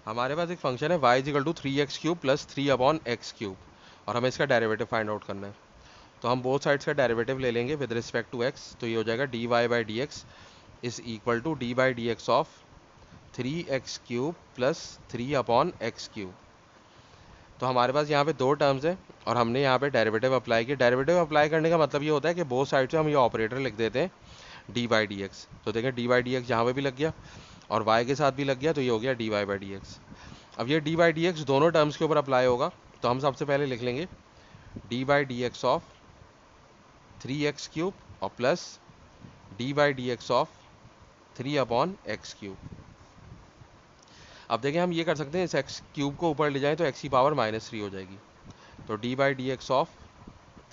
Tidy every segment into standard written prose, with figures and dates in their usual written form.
हमारे पास एक फंक्शन है y is equal to 3x³ plus 3/x³ और हमें इसका डेरिवेटिव फाइंड आउट करना है। तो हम बोथ साइड्स का डेरिवेटिव ले लेंगे विद रिस्पेक्ट टू x। तो ये हो जाएगा dy/dx is equal to d/dx of 3x³ plus 3/x³। तो हमारे पास यहाँ पे दो टर्म्स है और हमने यहाँ पे डेरिवेटिव अप्लाई किया। डेरिवेटिव अप्लाई करने का मतलब ये होता है कि बोथ साइड से हम ये ऑपरेटर लिख देते हैं dy/dx। तो देखें dy/dx यहाँ पे भी लग गया और y के साथ भी लग गया, तो ये हो गया dy/dx। अब ये dy/dx दोनों टर्म्स के ऊपर अप्लाई होगा, तो हम सबसे पहले लिख लेंगे dy/dx ऑफ 3x³ और प्लस dy/dx ऑफ 3/x³। अब देखें हम ये कर सकते हैं, इस x³ को ऊपर ले जाएं तो x की पावर -3 हो जाएगी। तो dy/dx of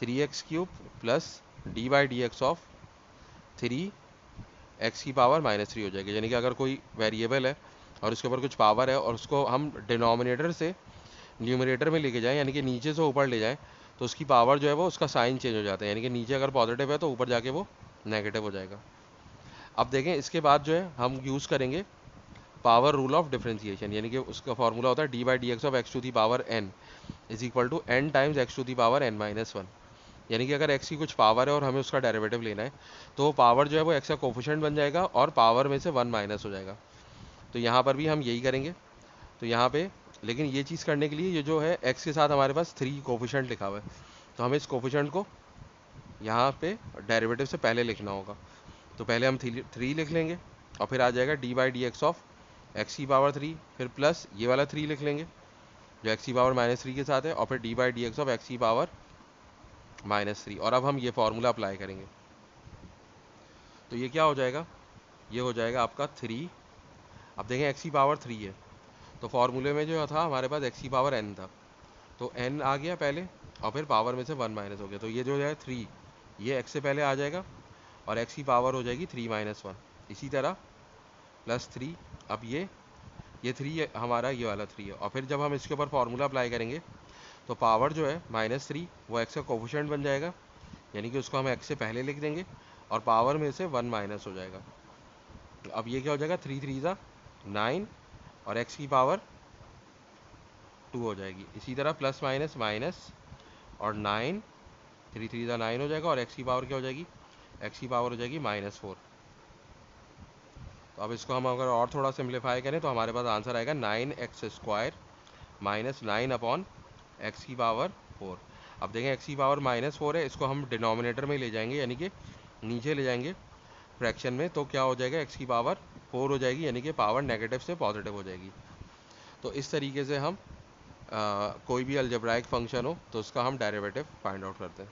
3x³ plus dy/dx of 3x की पावर -3 हो जाएगी। यानी कि अगर कोई वेरिएबल है और उसके ऊपर कुछ पावर है और उसको हम डिनोमिनेटर से न्यूमरेटर में लेके जाएं, यानी कि नीचे से ऊपर ले जाएं, तो उसकी पावर जो है वो उसका साइन चेंज हो जाता है। यानी कि नीचे अगर पॉजिटिव है तो ऊपर जाके वो नेगेटिव हो जाएगा। अब देखें इसके बाद जो है हम यूज़ करेंगे पावर रूल ऑफ डिफरेंशिएशन, यानी कि उसका फॉर्मूला होता है dy/dx of x to the power n is equal to n times x to the power n-1। यानी कि अगर x की कुछ पावर है और हमें उसका डेरिवेटिव लेना है तो वो पावर जो है वो x का कोफिशिएंट बन जाएगा और पावर में से 1 माइनस हो जाएगा। तो यहाँ पर भी हम यही करेंगे। तो यहाँ पे लेकिन ये चीज़ करने के लिए ये जो है x के साथ हमारे पास 3 कोफिशिएंट लिखा हुआ है, तो हमें इस कोफिशिएंट को यहाँ पे डेरिवेटिव से पहले लिखना होगा। तो पहले हम 3 लिख लेंगे और फिर आ जाएगा dy/dx ऑफ x की पावर 3, फिर प्लस ये वाला 3 लिख लेंगे जो x की पावर -3 के साथ है, और फिर dy/dx ऑफ x की पावर -3। और अब हम ये फार्मूला अप्लाई करेंगे तो ये क्या हो जाएगा, ये हो जाएगा आपका 3। अब देखें x की पावर 3 है, तो फार्मूले में जो था हमारे पास x की पावर n था, तो n आ गया पहले और फिर पावर में से 1 माइनस हो गया। तो ये जो है 3 ये x से पहले आ जाएगा और x की पावर हो जाएगी 3-1। इसी तरह +3। अब ये 3 हमारा ये वाला 3 है, और फिर जब हम इसके ऊपर फार्मूला अप्लाई करेंगे तो पावर जो है -3 वो x का कोफिशिएंट बन जाएगा, यानी कि उसको हम x से पहले लिख देंगे और पावर में से 1 माइनस हो जाएगा। तो अब ये क्या हो जाएगा, 3×3=9 और x की पावर 2 हो जाएगी। इसी तरह प्लस माइनस माइनस और 9, 3×3=9 हो जाएगा और x की पावर क्या हो जाएगी, x की पावर हो जाएगी -4। तो अब इसको हम अगर और थोड़ा सिंप्लीफाई करें तो हमारे पास आंसर आएगा 9x² - 9/x की पावर 4। अब देखें x की पावर -4 है, इसको हम डिनोमिनेटर में ले जाएंगे, यानी कि नीचे ले जाएंगे फ्रैक्शन में, तो क्या हो जाएगा x की पावर 4 हो जाएगी, यानी कि पावर नेगेटिव से पॉजिटिव हो जाएगी। तो इस तरीके से हम कोई भी अलजेब्राइक फंक्शन हो तो उसका हम डेरिवेटिव फाइंड आउट करते हैं।